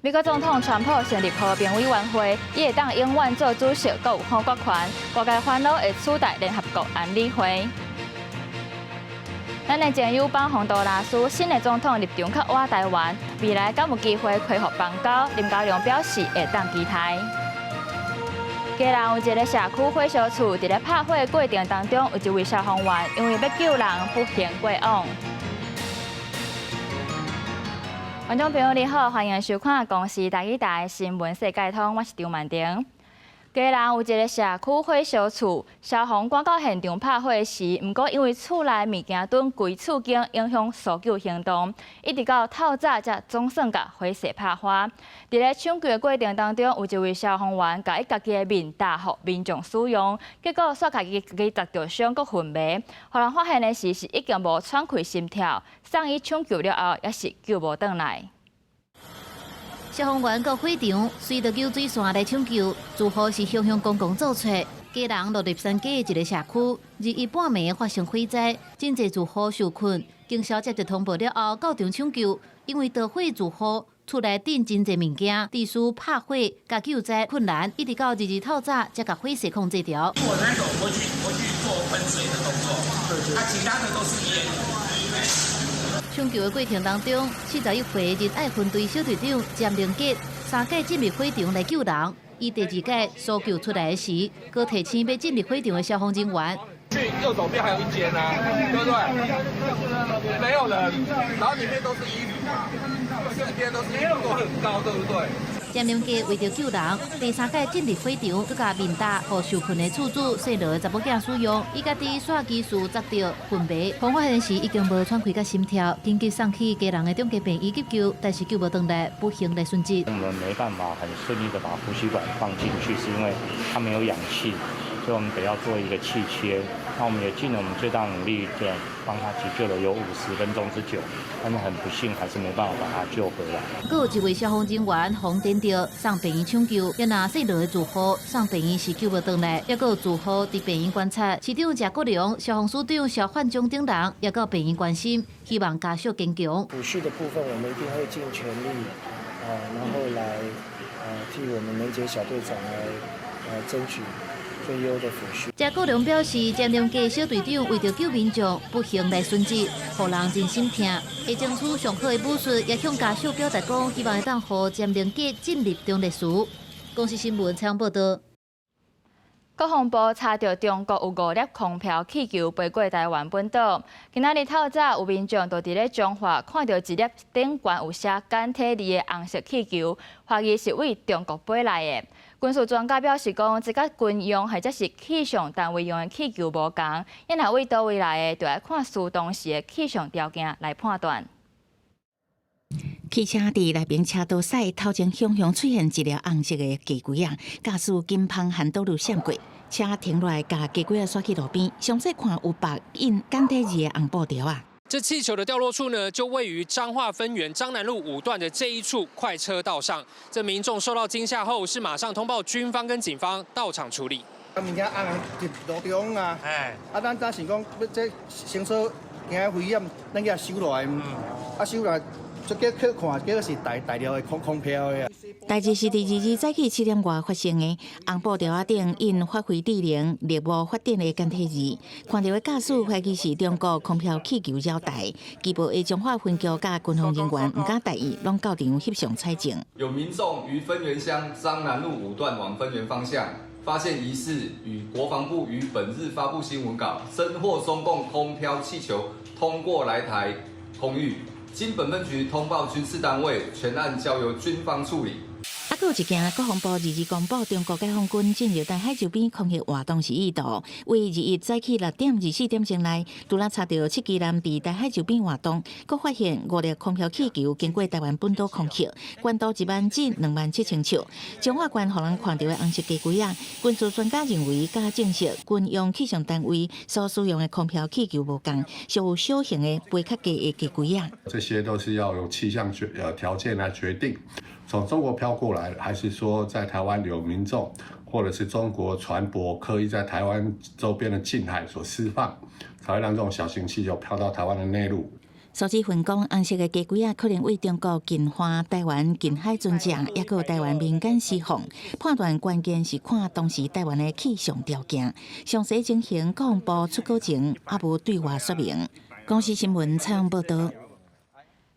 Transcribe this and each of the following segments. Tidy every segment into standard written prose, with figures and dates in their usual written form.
美国总统川普成立和平委员会，伊会当永远做主席，阁有反国权，外界烦恼会取代联合国安理会。咱的前友邦洪都拉斯新的总统立场较晚台湾，未来敢有机会恢复邦交？林佳龙表示会当期待。嘉南有一个社区火烧厝，伫咧拍火的过程当中，有一位消防员因为要救人不幸过往。观众朋友你好，欢迎收看《公视台语台新闻世界通》，我是张曼婷。嘉南有一个社区火烧厝，消防赶到现场拍火时，不过因为厝内物件墩规厝间，影响搜救行动，一直到透早才总算甲火势拍花。伫咧抢救的过程当中，有一位消防员甲伊家己的面打互民众使用，结果煞家己砸着伤，搁昏迷。互人发现的时是已经无喘气心跳，送医抢救了后，也是救无转来。消防员到火场，随着救水线来抢救，住户是汹汹公公做出。嘉南落入山街的一个社区，2:30半暝发生火灾，真侪住户受困。经消接到通报了后，到场抢救，因为着火住户厝内顶真侪物件，地需拍火甲救灾困难，一直到2日透早才甲火势控制掉。我那种我去做喷水的动作，其他的都是烟。抢救的过程当中，41岁仁爱分队小队长詹玲杰3届进入火场来救人。伊第2届搜救出来时，搁提醒要进入火场的消防人员。去右手边还有一间啊，对不对？没有人，然后里面都是衣服嘛，四边都是衣服，都很高，对不对？詹玲杰为着救人，第3届进入火场，佮甲面搭互受困的厝主细落的查某囝使用，伊家己刷技术砸着昏迷，方发现时已经无喘气甲心跳，紧急送去嘉南的中级病院急救，但是救无转来，不幸来殉职。我们没办法很顺利的把呼吸管放进去，是因为它没有氧气，所以我们得要做一个气切。那我们也尽了我们最大努力，这样帮他急救了有50分钟之久，但是很不幸还是没办法把他救回来。阁有一位消防人员红点着送病院抢救，也拿细落的住户送病院是救无转来，也阁有住户伫病院观察。市长谢国良、消防署长肖焕忠等人也到病院关心，希望家属坚强。抚恤的部分，我们一定会尽全力，然后来替我们梅杰小队长来争取最优的抚恤。谢国良表示，占中街小队长为着救民众，不幸来殉职，互人真心痛。会争取上好的武术，也向家属表达讲，希望会当互占中街进入中烈士。公司新闻采访报道。国防部查到中国有5粒空飘气球飞过台湾本岛。今仔日透早，有民众就伫咧中华看到一粒顶悬有写简体字的红色气球，怀疑是为中国飞来的。军事专家表示讲，这甲军用或者是气象单位用的气球无同，因若为倒位来的，就要看苏当时的气象条件来判断。汽车伫内边车道驶，头前汹汹出现一条红色的鸡龟啊！驾驶金芳含道路闪过，车停落来，甲鸡龟啊刷去路边。详细看有白印简体字的红布条啊！这气球的掉落处呢，就位于彰化分园彰南路5段的这一处快车道上。这民众受到惊吓后，是马上通报军方跟警方到场处理。物件红入路中啊，咱想讲要这先说惊危险，咱给它收落来，收落来。就去看，这个是大条的空飘的。代志是第2日早起7点外发生的，红布条顶印发挥地灵、猎物发电的简体字，看到的驾驶怀疑是中国空飘气球扰台，基部的中华分局甲军方人员唔敢大意，拢到场翕相采证。有民众于分园乡彰南路5段往分园方向，发现疑似与国防部于本日发布新闻稿，侦获中共空飘气球通过来台空域。经本分局通报军事单位，全案交由军方处理。还有一件，国防部2日公布，中国解放军进入台海周边空域活动是意图，为2日早起6点24点钟内，除了查到7支男伫台海周边活动，佮发现5粒空飘气球经过台湾本岛空气，关度1万至27000尺。中华关互人看到的红色鸡龟啊，军事专家认为，甲证实军用气象单位所使用的空飘气球无同，属有小型的飞较低的鸡龟啊。这些都是要有气象条件来决定。从中国飘过来，还是说在台湾有民众，或者是中国船舶刻意在台湾周边的近海所释放，才会让这种小型气球飘到台湾的内陆。苏志芬讲，红色的鸡龟可能为中国近化台湾近海船只，也有台湾民间释放。判断关键是看当时台湾的气象条件。详细情形，国防部出稿前也无对外说明。公司新闻采访报道。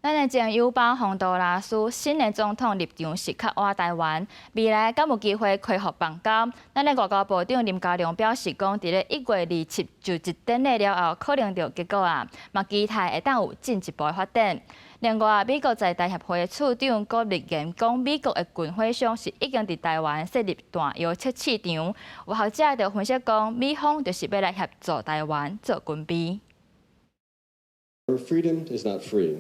咱的前友邦洪都拉斯新的总统立场是较晚台湾，未来敢有机会恢复邦交？咱的外交部长林佳龙表示讲，伫咧1月27就职典礼了后，可能着结果嘛期待会当有进一步的发展。另外，美国在台协会处长郭立言讲，美国的军火商是已经伫台湾设立弹药测试场，有学者就分析讲，美方就是要来协助台湾做军备。Our freedom is not free.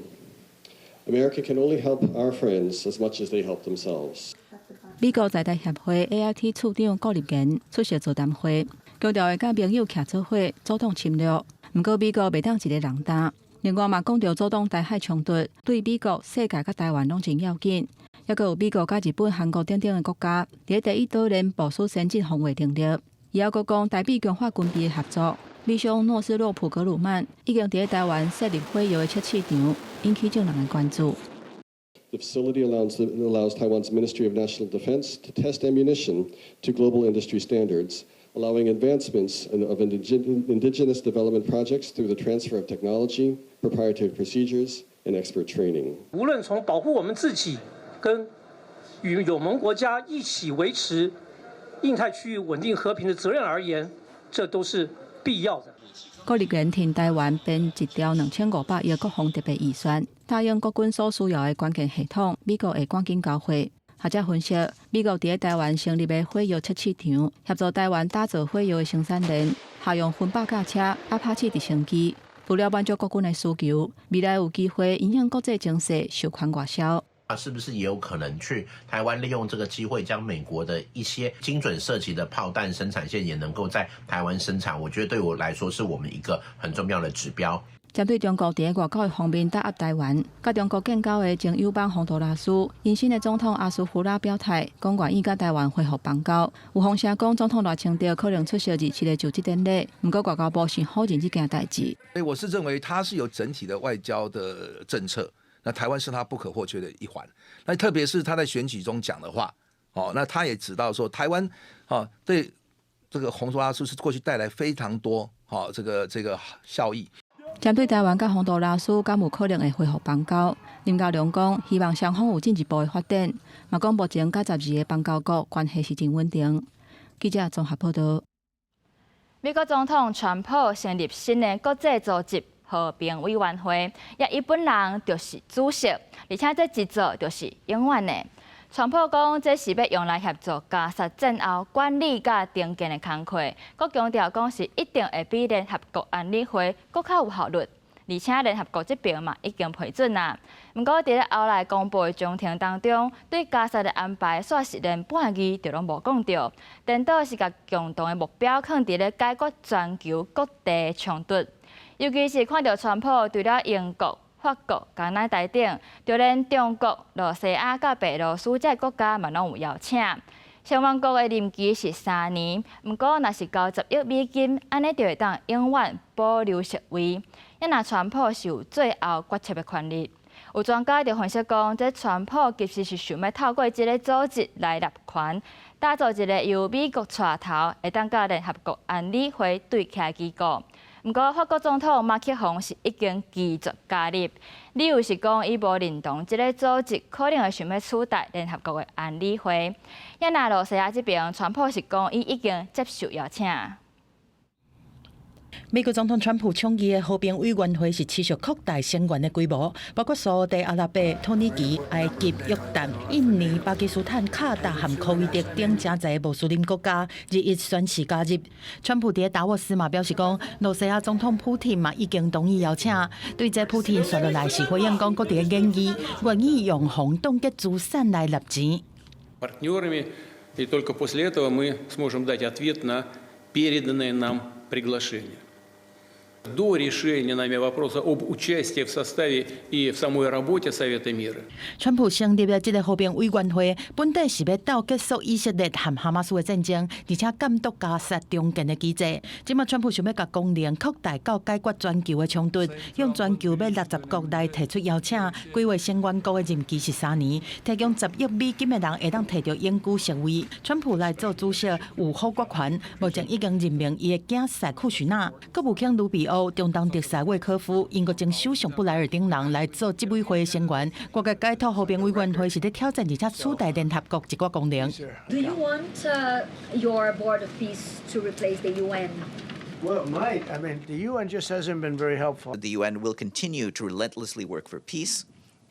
America can only help our friends as much as they help themselves. 美国在台协会 AIT 处长郭立言出席座谈会，强调会甲盟友徛做伙，阻挡侵略。不过美国袂当一个人担。另外嘛，讲到阻挡台海冲突，对美国、世界甲台湾拢真要紧。还佫有美国甲日本、韩国等等的国家，伫第一岛链部署先进防卫能力。伊还佫讲台美强化军备的合作。美商诺斯洛普格鲁曼已经伫台湾设立火药的测试场，引起众人的关注。The facility allows Taiwan's Ministry of National Defense to test ammunition to global industry standards, allowing advancements of indigenous development projects through the transfer of technology, proprietary procedures, and expert training. 无论从保护我们自己，跟与友盟国家一起维持印太区域稳定和平的责任而言，这都是必要的。郭立言替台湾编一条2500亿国防特别预算，答应国军所需要的关键系统，美国会赶紧交会。学者分析，美国伫台湾成立的火药测试场，协助台湾打造火药的生产链，效用分8架车，阿帕奇直升机，除了满足国军的需求，未来有机会影响国际情势，收款外销。是不是也有可能去台湾利用这个机会，将美国的一些精准射击的炮弹生产线也能够在台湾生产？我觉得对我来说是我们一个很重要的指标。针对中国伫外交的方面打压台湾，甲中国建交的前友邦洪都拉斯，因新的总统阿苏福拉表态，讲愿意甲台湾恢复邦交。有风声讲总统赖清德可能出席27日就职典礼，不过外交部是否认这件代志。我是认为他是有整体的外交的政策。那台湾是他不可或缺的一环，那特别是他在选举中讲的话，那他也知道说台湾，对这个洪都拉斯是过去带来非常多，这个效益。针对台湾甲洪都拉斯敢有可能会恢复邦交，林佳龙讲希望双方有进一步的发展，嘛讲目前甲12个邦交国关系是真稳定。记者综合报道。美国总统川普成立新的国际组织和平委员会，也伊本人就是主席，而且这一做就是永远的。川普讲，这是要用来协助加沙战后管理甲重建的工作，佮强调讲是一定会比联合国安理会佮较有效率，而且联合国这边嘛已经批准啦。不过伫咧后来公布的中庭当中，对加沙的安排煞是连半句就拢无讲到，颠倒是甲共同的目标放伫咧解决全球各地冲突。尤其是看到川普除了英国、法国、加拿大等，就连中国、罗西亚甲白罗斯这国家嘛拢有邀请。相关国的任期是3年，不过若是交10亿美金，安尼就会当永远保留席位。也若川普是有最后决策的权利。有专家就分析讲，这川普其实是想要透过这个组织来立权，打造一个由美国带头，会当甲联合国安理会对起的机构。不过，法国总统马克宏是已经拒绝加入，理由是讲伊无认同这个组织可能会想要取代联合国的安理会。也那罗西亚这边，川普是讲伊已经接受邀请。美国总统川普倡议的和平委员会是持续扩大成员的规模，包括沙地阿拉伯、土耳其、埃及、约旦、印尼、巴基斯坦、卡达和科威特等真侪穆斯林国家日益宣誓加入。川普伫达沃斯嘛表示讲，罗西亚总统普廷嘛已经同意邀请，对这普廷说落来是回应讲各地的建议，愿意用红冻结资产来纳钱。партнерами, и только после этого мы сможем дать ответ на переданное нам приглашение. до решения нами вопроса об участии в составе и в самой работе Совета мира. 川普成立的这个和平委员会，本底是要到结束以色列和哈马斯的战争，而且监督加沙中间的机制。即马川普想要把功能扩大到解决全球的冲突，向全球要60国来提出邀请，规划成员国的任期是3年，提供10亿美金的人会当摕到永久席位。川普来做主席有好国权，目前已经任命伊的囝塞库许纳、国务卿卢比欧、中东特使魏科夫、英国前首相布莱尔等人来做执委会的成员。国家解托和平委员会是咧挑战而且取代联合国一寡功能。Do you want your Board of Peace to replace the UN? Well, it might. I mean, the UN just hasn't been very helpful. The UN will continue to relentlessly work for peace,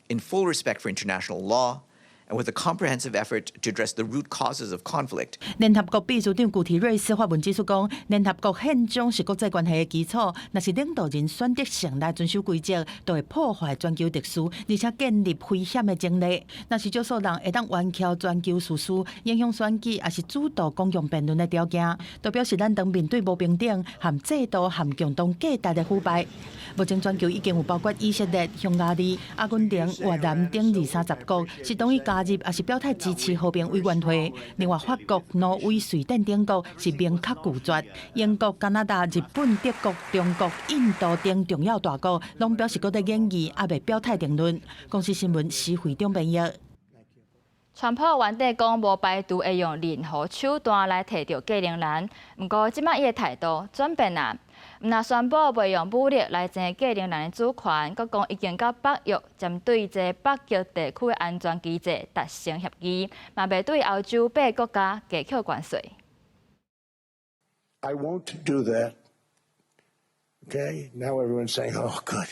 in full respect for international law, and with a comprehensive effort to address the root causes of conflict. 联合国秘书长古提瑞斯发文指出讲，联合国宪章是国际关系的基础，若是领导人选择性来遵守规则，就会破坏全球秩序，而且建立危险的前例。若是少数人会当歪曲全球事实，影响选举，也是主导公共辩论的条件，都表示咱当面对不平等、含制度、含共同价值的腐败。目前全球已经有包括以色列、匈牙利、阿根廷、越南等20-30国是同意加入，也是表态支持和平委员会。另外，法国、挪威、瑞典等国是明确拒绝。英国、加拿大、日本、德国、中国、印度等重要大国，拢表示搁在研议，也未表态定论。公司新闻施会长编译。川普原底讲无排除会用任何手段来摕到个人人，不过即摆伊的态度转变啦。毋若宣布袂用武力来争个人人的主权，佮讲已經甲北約針對這北極地區的安全機制達成協議，嘛袂對歐洲8個國家加扣關稅。I won't do that. Okay, now everyone's saying, "Oh, good."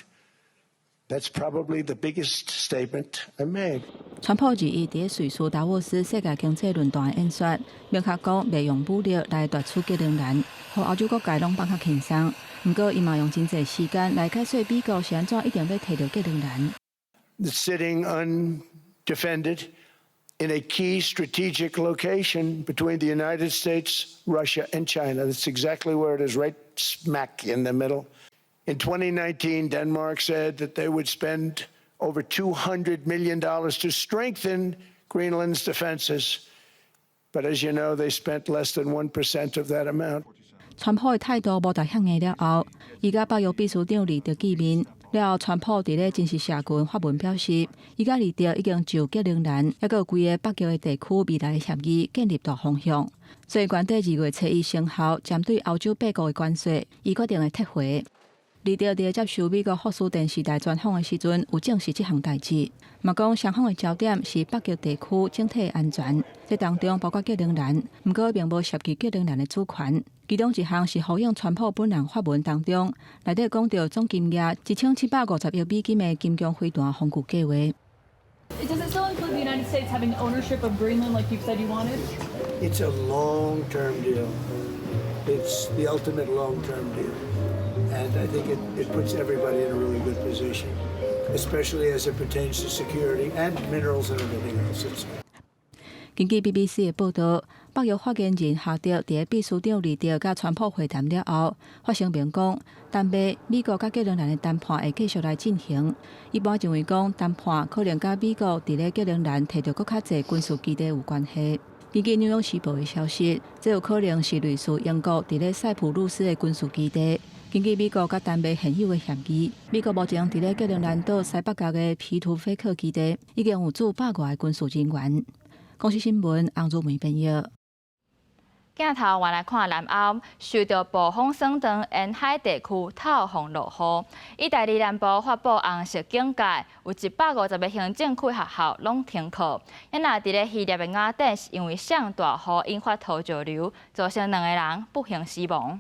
That's probably the biggest statement I made. 川普2日伫瑞士达沃斯世界经济论坛演说，明确讲袂用武力来夺取个人人，互欧洲国家拢放较轻松。不过，伊嘛用真侪时间来解说美国是安怎一定要摕到个人人。Sitting undefended in a key strategic location between the United States, Russia, and China. That's exactly where it is, right smack in the middle. In 2019, Denmark said that they would spend over $200 million to strengthen Greenland's defenses. But as you know, they spent less than 1% of that amount. 川普的态度无大向硬了后，伊甲北约秘书长李德见面了后，川普伫咧真实社群发文表示，伊甲李德已经就格陵兰还有规个北极的地区未来的协议建立大方向。所以，原底2月7日生效针对欧洲8国的关税，伊决定会撤回。李德伫接受美国福斯电视台专访的时阵，有证实这项代志，嘛讲双方的焦点是北极地区整体安全，这当中包括格陵兰，不过并无涉及格陵兰的主权。其中一项是呼应川普本人发文当中，内底讲到总金额1750亿美金的金强飞弹防御计划。Does it still include the United States having ownership of Greenland like you said you wanted? It's a long-term deal. It's the ultimate long-term deal. And I think it puts everybody in a really good position, especially as it pertains to security and minerals and everything else. 根据 BBC 的报道，北约发言人夏德伫秘书长李德甲川普会谈了后，发声明讲，但美国甲格陵兰的谈判会继续来进行。一般认为讲，谈判可能甲美国伫咧格陵兰摕到更较侪军事基地有关系。根据《纽约时报》的消息，这有可能是类似英国伫咧塞浦路斯的军事基地。根据美国甲丹麦现有的协议，美国目前伫咧格陵兰岛西北角的皮图菲克基地已经有驻100外的军事人员。公司新闻洪如梅编译。镜头换来看南澳，受到暴风霜长沿海地区透风落雨，意大利南部发布红色警戒，有150个行政区学校拢停课。因若伫咧希腊的雅典，是因为上大雨引发土石流，造成2个人不幸死亡。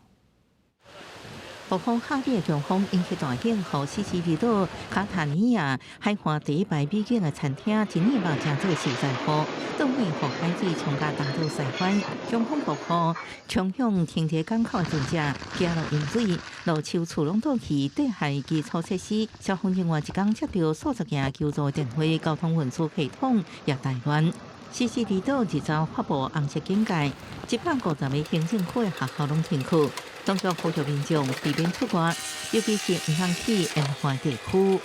暴风哈利的强风引起大影，和西西里岛卡塔尼亚海岸第一排美景的餐厅今年嘛正做受灾户，岛内和海水冲甲大岛西湾，强风暴雨冲向停车港口的船只，惊落淹水，路树厝拢倒去，对海基础设施，消防人员一天接到数十件求助电话，交通运输系统也大乱。西西里岛日早发布红色警戒，150个行政区的学校拢停课。当局呼吁民众避免出外，尤其是唔通去沿海地区。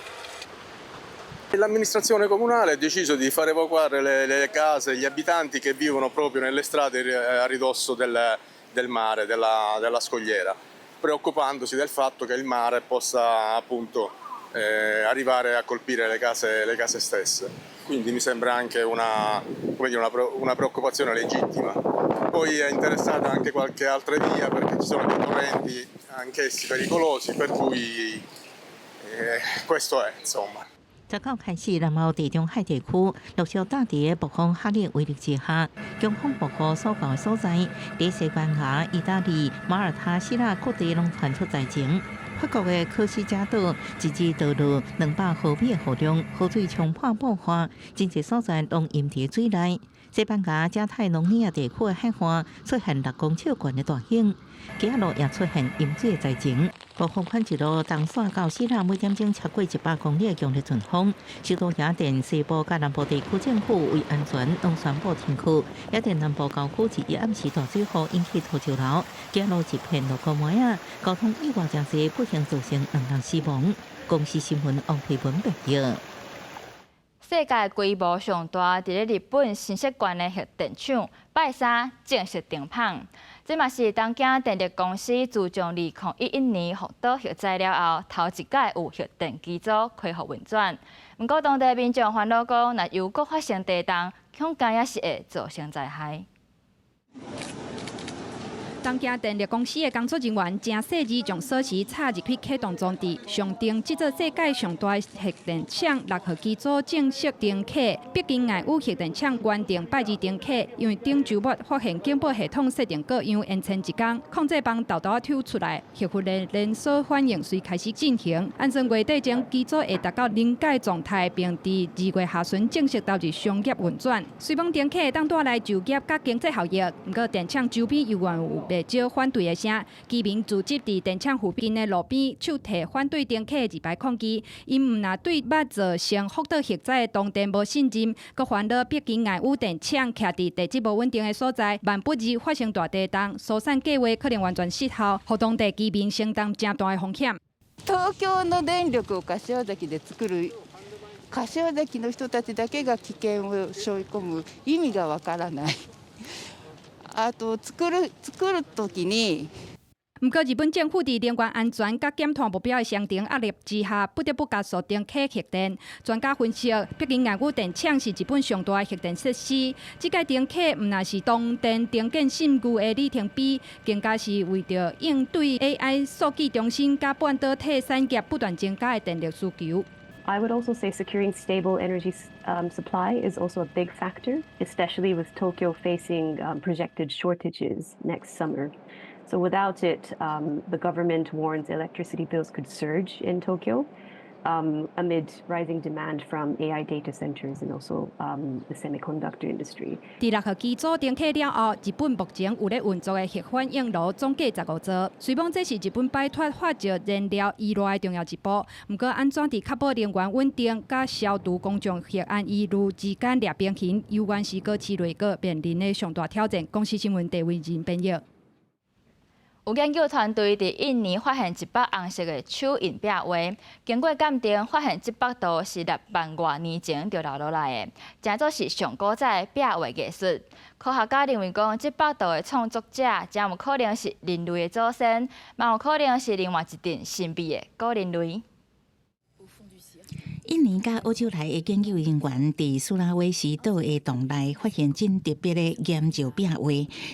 L'amministrazione comunale ha deciso di far evacuare le case, gli abitanti che vivono proprio nelle strade a ridosso del mare, della scogliera, preoccupandosi del fatto che il mare possa appunto arrivare a colpire le case stesse. Quindi mi sembra anche una preoccupazione legittima. Poi è interessata anche qualche altra via perché ci sono dei torrenti anch'essi pericolosi, per cui questo è insomma. 十九开始，南澳地中海地区陆续打伫暴风哈利威力之下，强风暴雨所到的所在，伫西班牙、意大利、马耳他、希腊各地拢传出灾情。法国的科西嘉岛直至道路200毫米的雨量，雨水冲破爆发，真侪所在拢淹伫水内。西班牙加泰隆尼亚地区的海岸出现6公尺悬的大型，街路也出现淹水的灾情。暴风款一路东线到希腊，每点钟超过100公里的强烈阵风。首都雅典西部甲南部地区政府为安全，拢宣布停区。雅典南部郊区一暗时大水雨引起土石流，街路一片落个梅啊，交通意外真侪，不幸造成2人死亡。公司新闻王培文报道。 世界规模上大，伫咧日本新式馆的核电厂拜三正式停放。这嘛是东京电力公司自从2011年福岛核灾了后，头一届有核电机组恢复运转。不过当地民众烦恼讲，若又搁发生地动，恐惊也是会造成灾害。 东京电力公司的工作人员正细致将锁匙插入去启动装置，上定这座世界上大的核电厂6号机组正式停启。北京爱宇核电厂原定拜二停启，因为顶周末发现警报系统设定各样延前一天，控制棒豆豆抽出来，核辐的连锁反应随开始进行。按算月底前机组会达到临界状态，并伫2月下旬正式投入商业运转。虽讲停启当带来就业甲经济效益，不过电厂周边依然有 不少反对的声，居民聚集伫电厂附近的路边，手提反对停启的2排抗议。因唔若对捌造成福岛核灾的当地无信任，佮烦恼北京爱宇电厂徛伫地质无稳定的所在，万不日发生大地震，疏散计划可能完全失效，互当地居民承担正大的風險。東京の電力を柏崎で作る柏崎の人たちだけが危険を背負い込む意味がわからない。あと作る時に。 不过，日本政府伫能源安全甲减碳目标的双重压力之下，不得不加速停启核电。专家分析，北京爱宇电厂是日本上大的核电设施，这届停启唔但是东电停建信誉的里程碑，更加是为着应对 AI 数据中心甲半导体产业不断增加的电力需求。 I would also say securing stable energy supply is also a big factor, especially with Tokyo facing projected shortages next summer. So without it, the government warns electricity bills could surge in Tokyo amid rising demand from AI data centers and also the semiconductor industry. 第6号机组停启了后，日本目前有咧运作的核反应炉总计15座。虽讲这是日本摆脱化石燃料依赖的重要一步，不过安怎伫确保能源稳定、甲消除公众核安疑虑之间抓平衡，犹原是过市内个面临的上大挑战。公司新闻地为人编译。 有研究团队伫印尼发现1把红色的手印壁画，经过鉴定，发现这幅图是6万多年前就留落来的，真做是上古早壁画艺术。科学家认为讲，这幅图的创作者真有可能是人类的祖先，嘛有可能是另外一阵神秘的古人类。 印尼甲欧洲来的研究人员伫苏拉威西岛的洞内发现真特别的岩石壁画，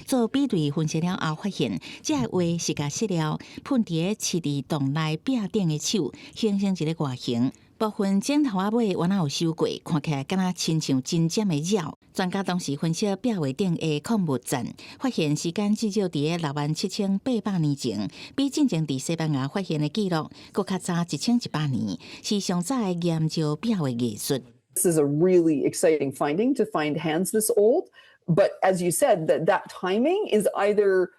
做比对分析了后，发现这画是甲石料喷伫饲伫洞内壁顶的手，形成一个外形。部分剪头仔尾原来有收过，看起来敢若亲像真尖的鸟。专家当时分析壁画顶的矿物层，发现时间至少伫67800年前，比进前伫西班牙发现的记录搁较早1100年，是上早的岩石壁画艺术。This is a really exciting finding to find hands this old, but as you said, that timing is either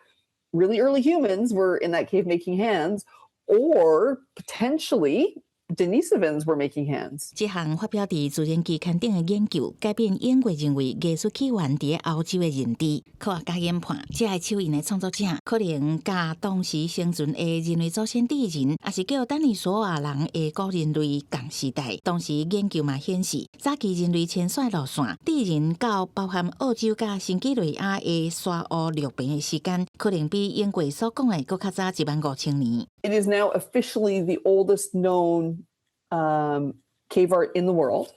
really early humans were in that cave making hands, or potentially Denisovans were making hands. 这项发表伫自然期刊顶的研究，改变英国认为艺术起源伫欧洲的认知。科学家研判，这个手印的创作者可能甲当时生存的人类祖先地人，也是叫丹尼索瓦人的古人类同时代。当时研究嘛显示，早期人类迁徙路线，地人到包含澳洲甲新几内亚的沙漠陆平的时间，可能比英国所讲的佫较早15000年。It is now officially the oldest known cave art in the world,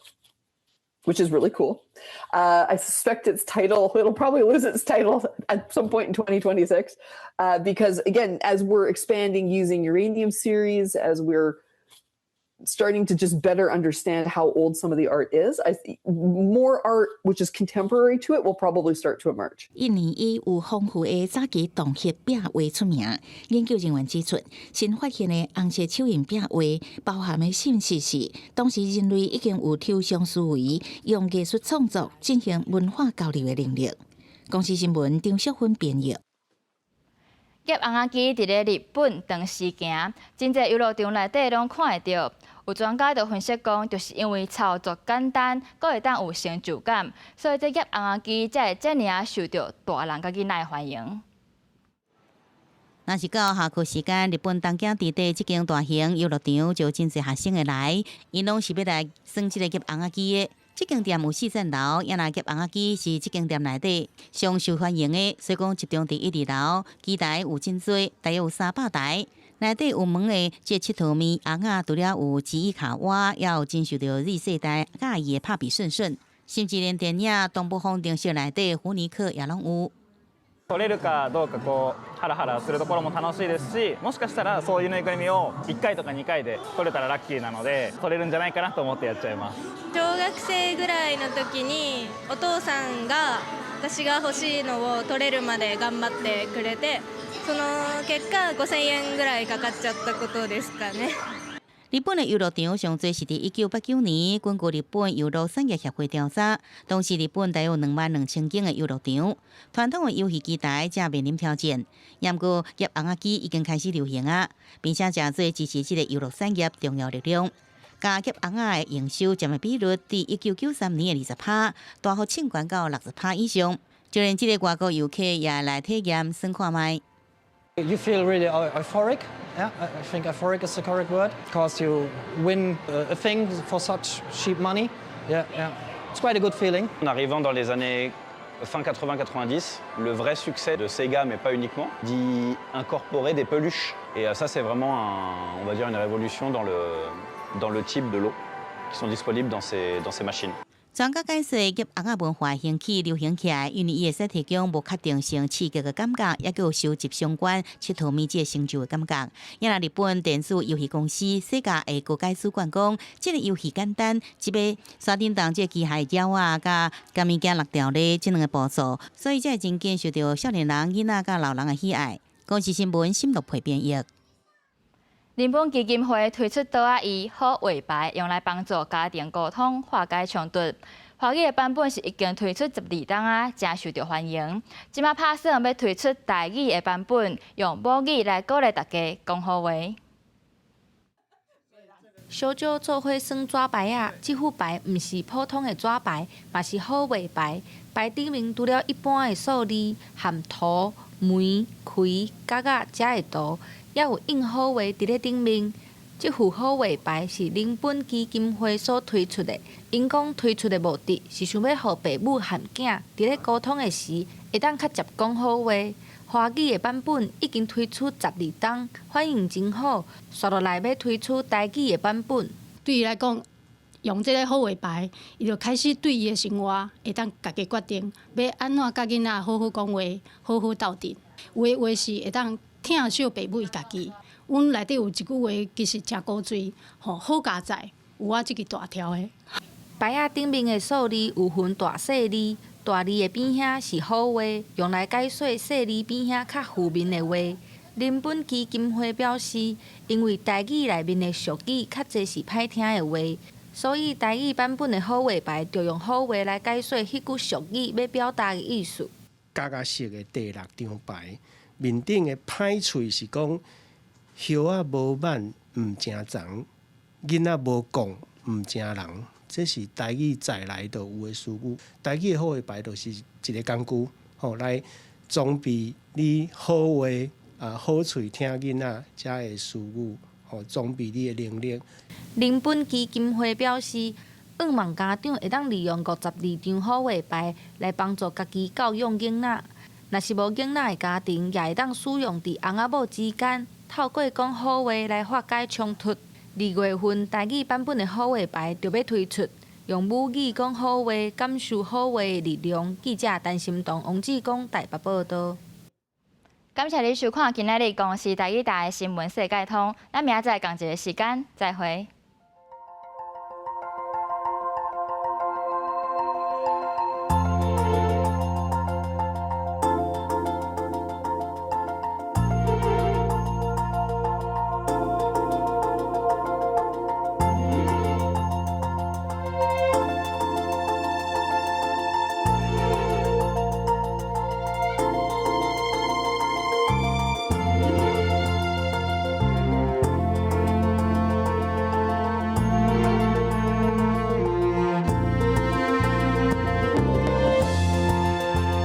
which is really cool. I suspect it'll probably lose its title at some point in 2026, because again, as we're expanding using uranium series, as we're starting to just better understand how old some of the art is, more art which is contemporary to it will probably start to emerge. 印尼以有丰富的早期洞穴壁画出名。研究人员指出，新发现的红色手印壁画包含的信息是，当时人类已经有抽象思维，用艺术创作进行文化交流的能力。公司新闻张淑芬编译。夹红仔机伫咧日本长时行，真侪游乐场内底拢看会到。有专家就分析讲，就是因为操作简单，阁会当有成就感，所以这夹红仔机才会遮尔受到大人甲囡仔欢迎。若是到下课时间，日本东京地底即间大型游乐场就真侪学生会来，因拢是要来耍即个夹红仔机的。即间店有4层楼，也若夹红仔机是即间店内底上受欢迎的，所以讲集中伫1、2楼，机台有真多，大约有300台。内底有门的这7套面红仔，除了有记忆卡挖，也有真受到 Z 世代喜意的拍比顺顺，甚至连电影《东部方程式》内底胡尼克也拢有。取れるかどうかハラハラするところも楽しいですし、もしかしたらそういうぬいぐるみを1回とか2回で取れたらラッキーなので取れるんじゃないかなと思ってやっちゃいます。小学生ぐらいの時にお父さんが私が欲しいのを取れるまで頑張ってくれて、その結果5000円ぐらいかかっちゃったことですかね。日本的游乐场上最是伫1989年，根据日本游乐产业协会调查，当时日本大约22000间的游乐场，传统的游戏机台正面临挑战。不过，夹红仔机已经开始流行啊，并且正做支持这个游乐产业重要力量。加夹红仔的营收占的比率，伫1993年的20%，大幅升悬到60%以上。就连这个外国游客也来体验耍看卖。You feel really euphoric. Yeah, I think euphoric is the correct word, because you win a thing for such cheap money. Yeah, it's quite a good feeling. En arrivant dans les années fin 80-90, le vrai succès de Sega, mais pas uniquement, d'y incorporer des peluches. Et ça, c'est vraiment, on va dire, une révolution dans le type de lots qui sont disponibles dans ces machines. 专家解释，夹红仔文化兴起流行起来，因为伊会使提供无确定性刺激的感觉，也有收集相关7套面这成就的感觉。因为日本电子游戏公司Sega的高阶主管讲，这个游戏简单，只要刷叮当这机械鸟啊，甲物件落掉咧，这2个步骤，所以才会真正受到少年人、囡仔甲老人的喜爱。公司新闻深入配编译。日本基金会推出倒仔仪好画牌，用来帮助家庭沟通、化解冲突。华语的版本是已经推出12档啊，真受到欢迎。即马拍算要推出台语的版本，用母语来鼓励大家讲好话。小酒做伙耍纸牌啊，这副牌毋是普通的纸牌，嘛是好画牌。牌顶面除了一般的数字、含图、梅、开、角仔才会图。也有印好画伫咧顶面，这副好画牌是日本基金会所推出的。因讲推出的目的是想要互父母和囝伫咧沟通的时，会当较接讲好话。华语的版本已经推出12档，反应真好。刷落来要推出台语的版本。对伊来讲，用这个好画牌，伊就开始对伊的生活会当家己决定，要安怎甲囡仔好好讲话，好好斗阵。有的话是会当疼惜爸母伊家己。阮内底有一句话，其实真古锥，吼，好家在有我即个大条的。牌仔顶面的数字有分大细字，大字的边遐是好话，用来解说细字边遐较负面的话。日本基金会表示，因为台语内面的俗语较侪是歹听的话，所以台语版本的好话牌就用好话来解说迄句俗语要表达的意思。角仔色的第6张牌，面顶的歹喙是讲叶仔无挽毋正长，囡仔无讲毋正人，这是台语在来就有的词语。台语的好话牌就是一个工具，来装备你好话好喙听囡仔遮的词语，装备你的能力。林本基金会表示，希望家长会当利用52张好话牌来帮助家己教育囡仔。若是无囡仔的家庭，也会当使用伫翁仔某之间，透过讲好话来化解冲突。2月份台语版本的好话牌就要推出，用母语讲好话，感受好话的力量。记者陈心彤、王志光台北报道。感谢你收看今日公视台语台的新闻世界通，咱明仔载同一个时间再会。